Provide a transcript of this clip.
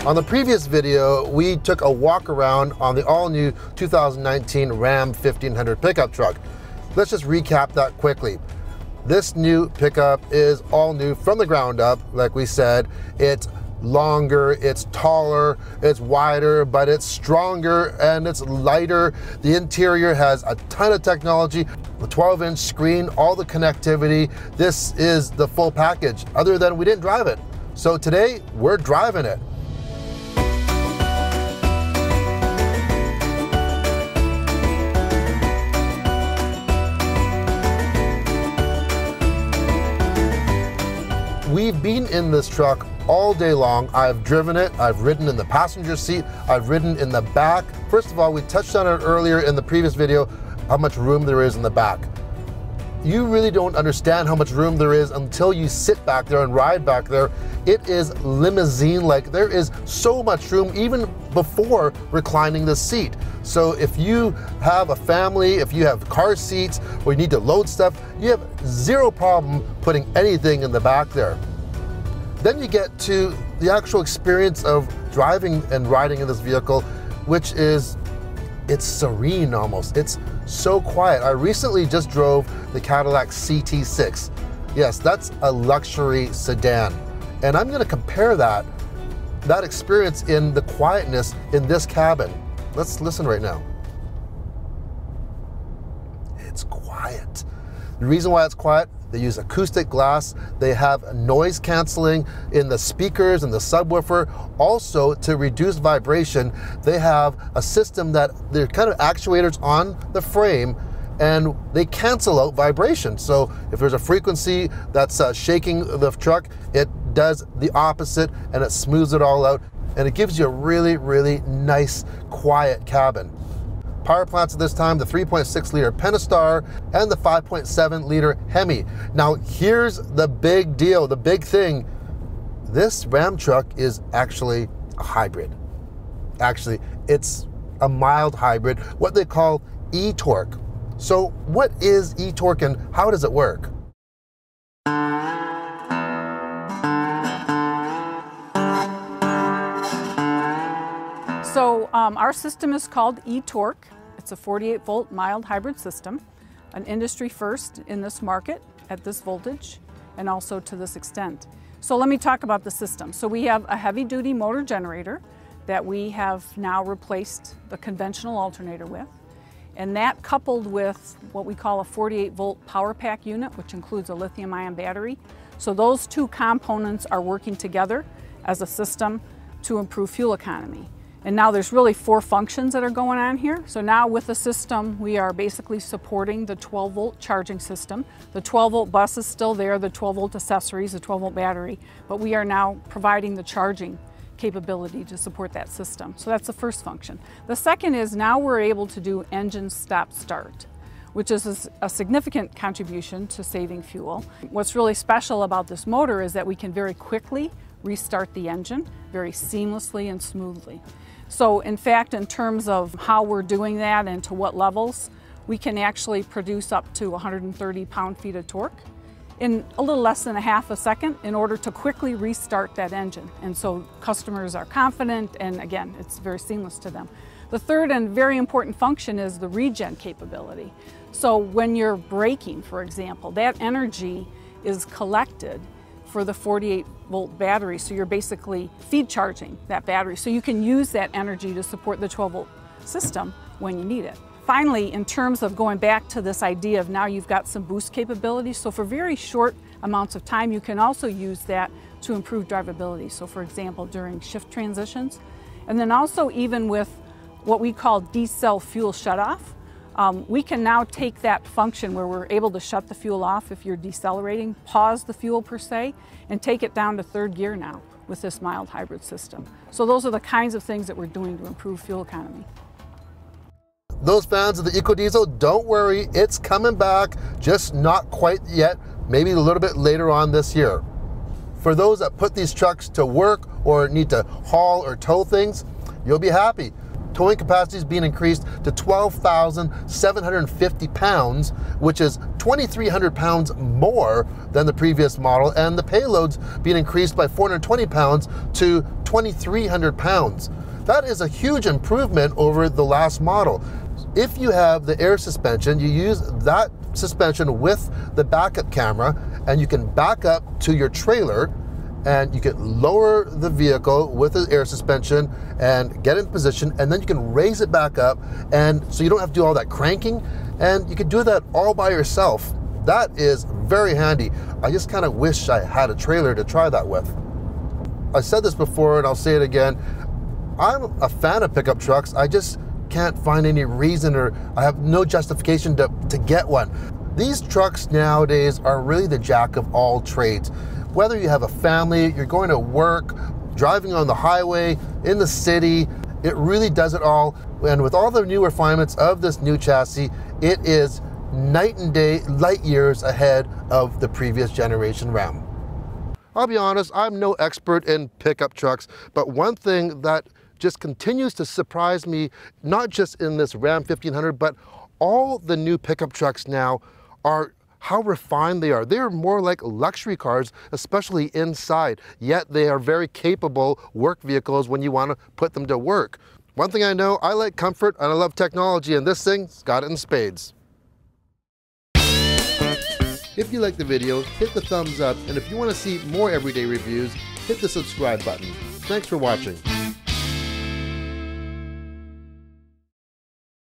On the previous video, we took a walk around on the all-new 2019 Ram 1500 pickup truck. Let's just recap that quickly. This new pickup is all new from the ground up. Like we said, it's longer, it's taller, it's wider, but it's stronger and it's lighter. The interior has a ton of technology, the 12-inch screen, all the connectivity. This is the full package, other than we didn't drive it. So today, we're driving it. We've been in this truck all day long. I've driven it, I've ridden in the passenger seat, I've ridden in the back. First of all, we touched on it earlier in the previous video, how much room there is in the back. You really don't understand how much room there is until you sit back there and ride back there. It is limousine-like. There is so much room even before reclining the seat. So if you have a family, if you have car seats, or you need to load stuff, you have zero problem putting anything in the back there. Then you get to the actual experience of driving and riding in this vehicle, which is, it's serene almost. It's so quiet. I recently just drove the Cadillac CT6. Yes, that's a luxury sedan. And I'm gonna compare that experience in the quietness in this cabin. Let's listen right now. It's quiet. The reason why it's quiet, they use acoustic glass, they have noise canceling in the speakers and the subwoofer. Also, to reduce vibration, they have a system that they're kind of actuators on the frame and they cancel out vibration. So if there's a frequency that's shaking the truck, it does the opposite and it smooths it all out. And it gives you a really, really nice, quiet cabin. Power plants at this time, the 3.6 liter Pentastar and the 5.7 liter Hemi. Now here's the big deal, the big thing. This Ram truck is actually a hybrid. Actually, it's a mild hybrid, what they call e-torque. So what is e-torque and how does it work? So our system is called e-torque. It's a 48 volt mild hybrid system, an industry first in this market at this voltage and also to this extent. So let me talk about the system. So we have a heavy duty motor generator that we have now replaced the conventional alternator with. And that coupled with what we call a 48 volt power pack unit, which includes a lithium ion battery. So those two components are working together as a system to improve fuel economy. And now there's really 4 functions that are going on here. So now with the system, we are basically supporting the 12 volt charging system. The 12 volt bus is still there, the 12 volt accessories, the 12 volt battery, but we are now providing the charging capability to support that system. So that's the first function. The second is now we're able to do engine stop start, which is a significant contribution to saving fuel. What's really special about this motor is that we can very quickly restart the engine very seamlessly and smoothly. So in fact, in terms of how we're doing that and to what levels, we can actually produce up to 130 pound-feet of torque in a little less than a half a second in order to quickly restart that engine. And so customers are confident, and again, it's very seamless to them. The third and very important function is the regen capability. So when you're braking, for example, that energy is collected for the 48 volt battery. So you're basically feed charging that battery. So you can use that energy to support the 12 volt system when you need it. Finally, in terms of going back to this idea of now you've got some boost capability. So for very short amounts of time, you can also use that to improve drivability. So for example, during shift transitions, and then also even with what we call decel fuel shutoff, we can now take that function where we're able to shut the fuel off if you're decelerating, pause the fuel per se, and take it down to 3rd gear now with this mild hybrid system. So those are the kinds of things that we're doing to improve fuel economy. Those fans of the EcoDiesel, don't worry, it's coming back, just not quite yet, maybe a little bit later on this year. For those that put these trucks to work or need to haul or tow things, you'll be happy. towing capacity is being increased to 12,750 pounds, which is 2,300 pounds more than the previous model, and the payload's being increased by 420 pounds to 2,300 pounds. That is a huge improvement over the last model. If you have the air suspension, you use that suspension with the backup camera, and you can back up to your trailer, and you can lower the vehicle with the air suspension and get in position, and then you can raise it back up, and so you don't have to do all that cranking, and you can do that all by yourself. That is very handy. I just kind of wish I had a trailer to try that with. I said this before and I'll say it again. I'm a fan of pickup trucks. I just can't find any reason, or I have no justification to get one. These trucks nowadays are really the jack of all trades. Whether you have a family, you're going to work, driving on the highway, in the city, it really does it all. And with all the new refinements of this new chassis, it is night and day, light years ahead of the previous generation Ram. I'll be honest, I'm no expert in pickup trucks, but one thing that just continues to surprise me, not just in this Ram 1500, but all the new pickup trucks now, are how refined they are. They're more like luxury cars, especially inside, yet they are very capable work vehicles when you want to put them to work. One thing I know, I like comfort and I love technology, and this thing's got it in spades. If you like the video, hit the thumbs up, and if you want to see more everyday reviews, hit the subscribe button. Thanks for watching.